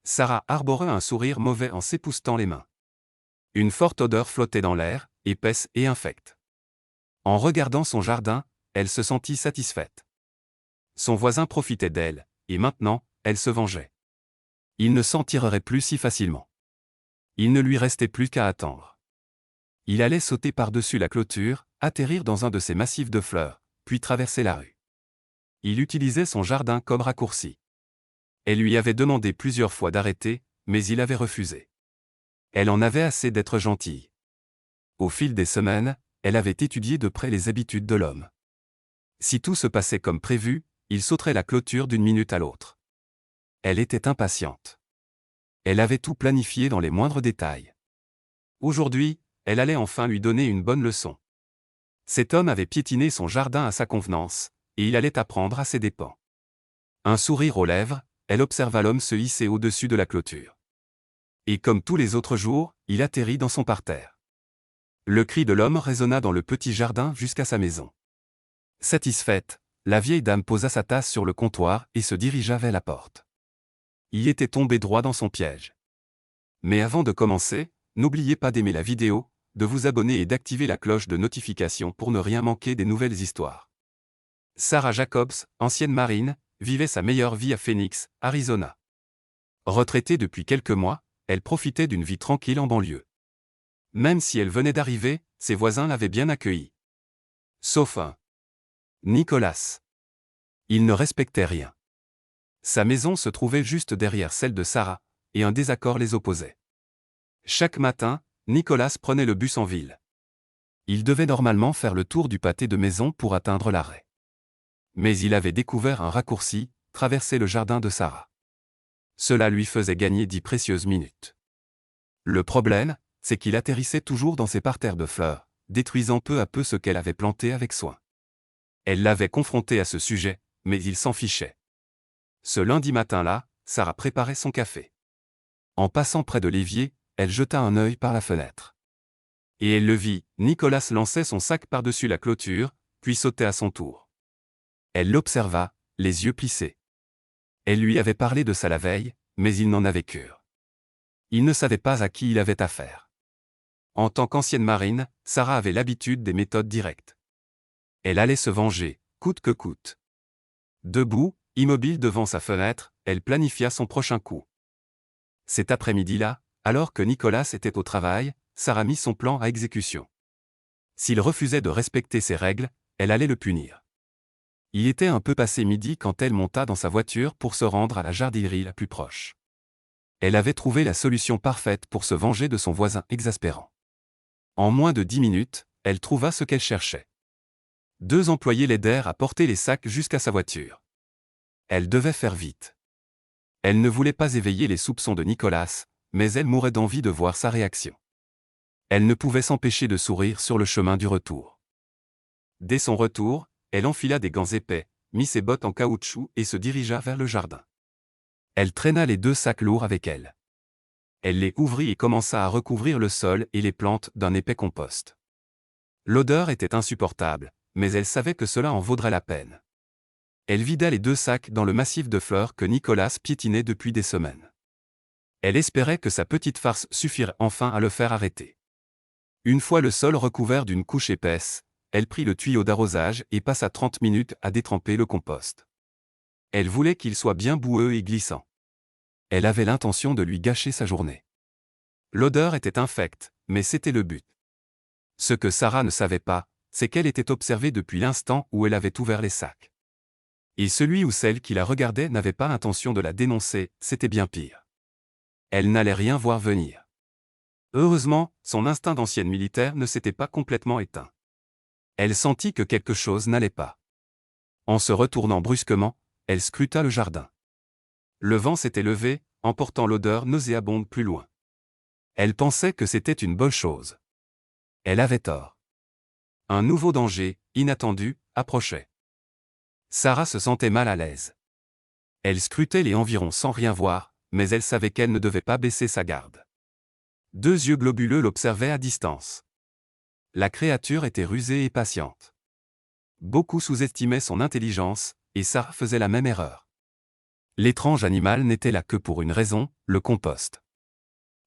Sarah arborait un sourire mauvais en s'époussetant les mains. Une forte odeur flottait dans l'air, épaisse et infecte. En regardant son jardin, elle se sentit satisfaite. Son voisin profitait d'elle, et maintenant, elle se vengeait. Il ne s'en tirerait plus si facilement. Il ne lui restait plus qu'à attendre. Il allait sauter par-dessus la clôture, atterrir dans un de ces massifs de fleurs, puis traverser la rue. Il utilisait son jardin comme raccourci. Elle lui avait demandé plusieurs fois d'arrêter, mais il avait refusé. Elle en avait assez d'être gentille. Au fil des semaines, elle avait étudié de près les habitudes de l'homme. Si tout se passait comme prévu, il sauterait la clôture d'une minute à l'autre. Elle était impatiente. Elle avait tout planifié dans les moindres détails. Aujourd'hui, elle allait enfin lui donner une bonne leçon. Cet homme avait piétiné son jardin à sa convenance, et il allait apprendre à ses dépens. Un sourire aux lèvres, elle observa l'homme se hisser au-dessus de la clôture. Et comme tous les autres jours, il atterrit dans son parterre. Le cri de l'homme résonna dans le petit jardin jusqu'à sa maison. Satisfaite, la vieille dame posa sa tasse sur le comptoir et se dirigea vers la porte. Il était tombé droit dans son piège. Mais avant de commencer, n'oubliez pas d'aimer la vidéo, de vous abonner et d'activer la cloche de notification pour ne rien manquer des nouvelles histoires. Sarah Jacobs, ancienne marine, vivait sa meilleure vie à Phoenix, Arizona. Retraitée depuis quelques mois, elle profitait d'une vie tranquille en banlieue. Même si elle venait d'arriver, ses voisins l'avaient bien accueillie. Sauf un. Nicolas. Il ne respectait rien. Sa maison se trouvait juste derrière celle de Sarah, et un désaccord les opposait. Chaque matin, Nicolas prenait le bus en ville. Il devait normalement faire le tour du pâté de maison pour atteindre l'arrêt. Mais il avait découvert un raccourci, traverser le jardin de Sarah. Cela lui faisait gagner 10 précieuses minutes. Le problème, c'est qu'il atterrissait toujours dans ses parterres de fleurs, détruisant peu à peu ce qu'elle avait planté avec soin. Elle l'avait confronté à ce sujet, mais il s'en fichait. Ce lundi matin-là, Sarah préparait son café. En passant près de l'évier, elle jeta un œil par la fenêtre. Et elle le vit, Nicolas lançait son sac par-dessus la clôture, puis sautait à son tour. Elle l'observa, les yeux plissés. Elle lui avait parlé de ça la veille, mais il n'en avait cure. Il ne savait pas à qui il avait affaire. En tant qu'ancienne marine, Sarah avait l'habitude des méthodes directes. Elle allait se venger, coûte que coûte. Debout, immobile devant sa fenêtre, elle planifia son prochain coup. Cet après-midi-là, alors que Nicolas était au travail, Sarah mit son plan à exécution. S'il refusait de respecter ses règles, elle allait le punir. Il était un peu passé midi quand elle monta dans sa voiture pour se rendre à la jardinerie la plus proche. Elle avait trouvé la solution parfaite pour se venger de son voisin exaspérant. En moins de 10 minutes, elle trouva ce qu'elle cherchait. 2 employés l'aidèrent à porter les sacs jusqu'à sa voiture. Elle devait faire vite. Elle ne voulait pas éveiller les soupçons de Nicolas, mais elle mourait d'envie de voir sa réaction. Elle ne pouvait s'empêcher de sourire sur le chemin du retour. Dès son retour, elle enfila des gants épais, mit ses bottes en caoutchouc et se dirigea vers le jardin. Elle traîna les 2 sacs lourds avec elle. Elle les ouvrit et commença à recouvrir le sol et les plantes d'un épais compost. L'odeur était insupportable, mais elle savait que cela en vaudrait la peine. Elle vida les 2 sacs dans le massif de fleurs que Nicolas piétinait depuis des semaines. Elle espérait que sa petite farce suffirait enfin à le faire arrêter. Une fois le sol recouvert d'une couche épaisse, elle prit le tuyau d'arrosage et passa 30 minutes à détremper le compost. Elle voulait qu'il soit bien boueux et glissant. Elle avait l'intention de lui gâcher sa journée. L'odeur était infecte, mais c'était le but. Ce que Sarah ne savait pas, c'est qu'elle était observée depuis l'instant où elle avait ouvert les sacs. Et celui ou celle qui la regardait n'avait pas intention de la dénoncer, c'était bien pire. Elle n'allait rien voir venir. Heureusement, son instinct d'ancienne militaire ne s'était pas complètement éteint. Elle sentit que quelque chose n'allait pas. En se retournant brusquement, elle scruta le jardin. Le vent s'était levé, emportant l'odeur nauséabonde plus loin. Elle pensait que c'était une bonne chose. Elle avait tort. Un nouveau danger, inattendu, approchait. Sarah se sentait mal à l'aise. Elle scrutait les environs sans rien voir, mais elle savait qu'elle ne devait pas baisser sa garde. 2 yeux globuleux l'observaient à distance. La créature était rusée et patiente. Beaucoup sous-estimaient son intelligence, et Sarah faisait la même erreur. L'étrange animal n'était là que pour une raison, le compost.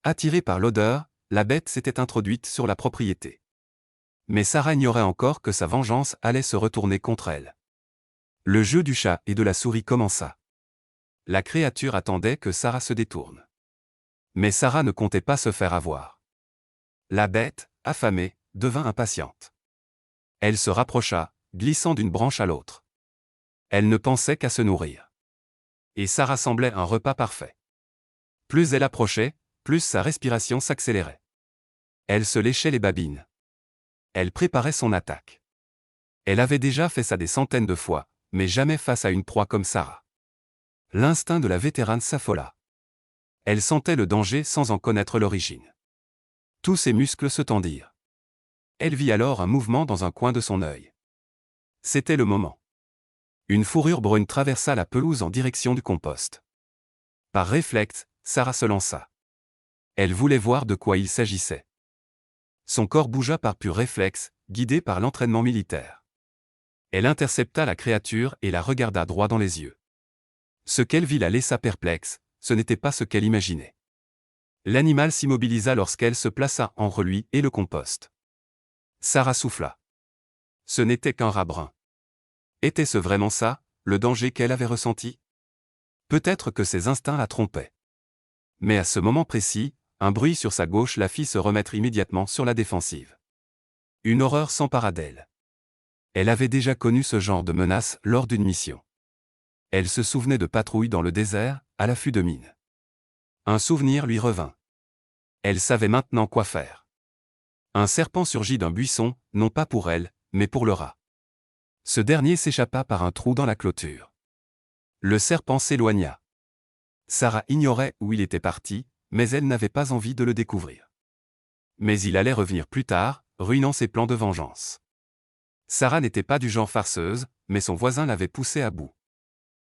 Attirée par l'odeur, la bête s'était introduite sur la propriété. Mais Sarah ignorait encore que sa vengeance allait se retourner contre elle. Le jeu du chat et de la souris commença. La créature attendait que Sarah se détourne. Mais Sarah ne comptait pas se faire avoir. La bête, affamée, devint impatiente. Elle se rapprocha, glissant d'une branche à l'autre. Elle ne pensait qu'à se nourrir. Et Sarah semblait un repas parfait. Plus elle approchait, plus sa respiration s'accélérait. Elle se léchait les babines. Elle préparait son attaque. Elle avait déjà fait ça des centaines de fois, mais jamais face à une proie comme Sarah. L'instinct de la vétérane s'affola. Elle sentait le danger sans en connaître l'origine. Tous ses muscles se tendirent. Elle vit alors un mouvement dans un coin de son œil. C'était le moment. Une fourrure brune traversa la pelouse en direction du compost. Par réflexe, Sarah se lança. Elle voulait voir de quoi il s'agissait. Son corps bougea par pur réflexe, guidé par l'entraînement militaire. Elle intercepta la créature et la regarda droit dans les yeux. Ce qu'elle vit la laissa perplexe, ce n'était pas ce qu'elle imaginait. L'animal s'immobilisa lorsqu'elle se plaça entre lui et le compost. Sarah souffla. Ce n'était qu'un rat brun. Était-ce vraiment ça, le danger qu'elle avait ressenti? Peut-être que ses instincts la trompaient. Mais à ce moment précis, un bruit sur sa gauche la fit se remettre immédiatement sur la défensive. Une horreur s'empara d'elle. Elle avait déjà connu ce genre de menace lors d'une mission. Elle se souvenait de patrouilles dans le désert, à l'affût de mines. Un souvenir lui revint. Elle savait maintenant quoi faire. Un serpent surgit d'un buisson, non pas pour elle, mais pour le rat. Ce dernier s'échappa par un trou dans la clôture. Le serpent s'éloigna. Sarah ignorait où il était parti, mais elle n'avait pas envie de le découvrir. Mais il allait revenir plus tard, ruinant ses plans de vengeance. Sarah n'était pas du genre farceuse, mais son voisin l'avait poussée à bout.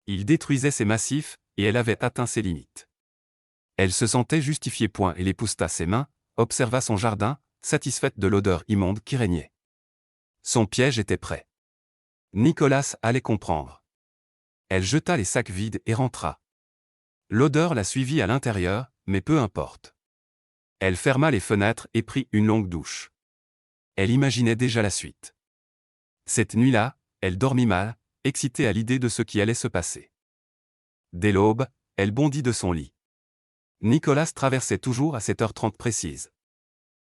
Il détruisait ses massifs, et elle avait atteint ses limites. Elle se sentait justifiée et elle épousseta ses mains, observa son jardin, satisfaite de l'odeur immonde qui régnait. Son piège était prêt. Nicolas allait comprendre. Elle jeta les sacs vides et rentra. L'odeur la suivit à l'intérieur, mais peu importe. Elle ferma les fenêtres et prit une longue douche. Elle imaginait déjà la suite. Cette nuit-là, elle dormit mal, excitée à l'idée de ce qui allait se passer. Dès l'aube, elle bondit de son lit. Nicolas traversait toujours à 7h30 précise.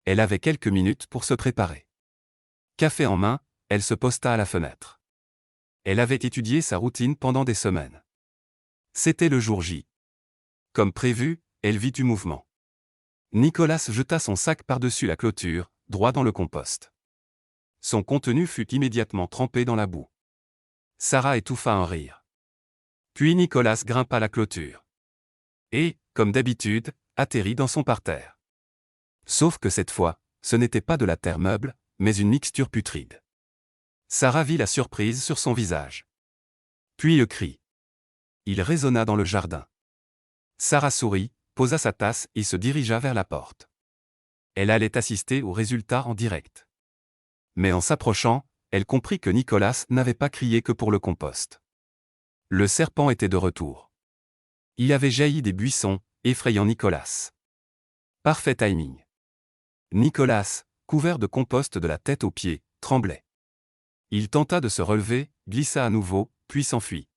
Elle avait quelques minutes pour se préparer. Café en main, elle se posta à la fenêtre. Elle avait étudié sa routine pendant des semaines. C'était le jour J. Comme prévu, elle vit du mouvement. Nicolas jeta son sac par-dessus la clôture, droit dans le compost. Son contenu fut immédiatement trempé dans la boue. Sarah étouffa un rire. Puis Nicolas grimpa la clôture. Et, comme d'habitude, atterrit dans son parterre. Sauf que cette fois, ce n'était pas de la terre meuble, mais une mixture putride. Sarah vit la surprise sur son visage. Puis le cri. Il résonna dans le jardin. Sarah sourit, posa sa tasse et se dirigea vers la porte. Elle allait assister au résultat en direct. Mais en s'approchant, elle comprit que Nicolas n'avait pas crié que pour le compost. Le serpent était de retour. Il avait jailli des buissons, effrayant Nicolas. Parfait timing. Nicolas, couvert de compost de la tête aux pieds, tremblait. Il tenta de se relever, glissa à nouveau, puis s'enfuit.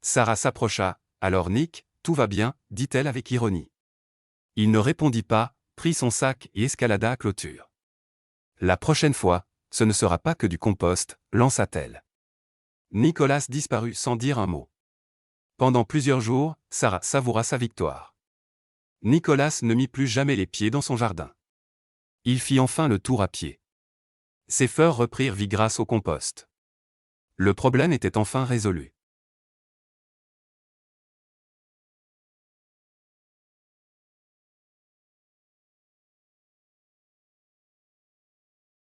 Sarah s'approcha. Alors Nick, tout va bien, dit-elle avec ironie. Il ne répondit pas, prit son sac et escalada la clôture. La prochaine fois, ce ne sera pas que du compost, lança-t-elle. Nicolas disparut sans dire un mot. Pendant plusieurs jours, Sarah savoura sa victoire. Nicolas ne mit plus jamais les pieds dans son jardin. Il fit enfin le tour à pied. Ses fleurs reprirent vie grâce au compost. Le problème était enfin résolu.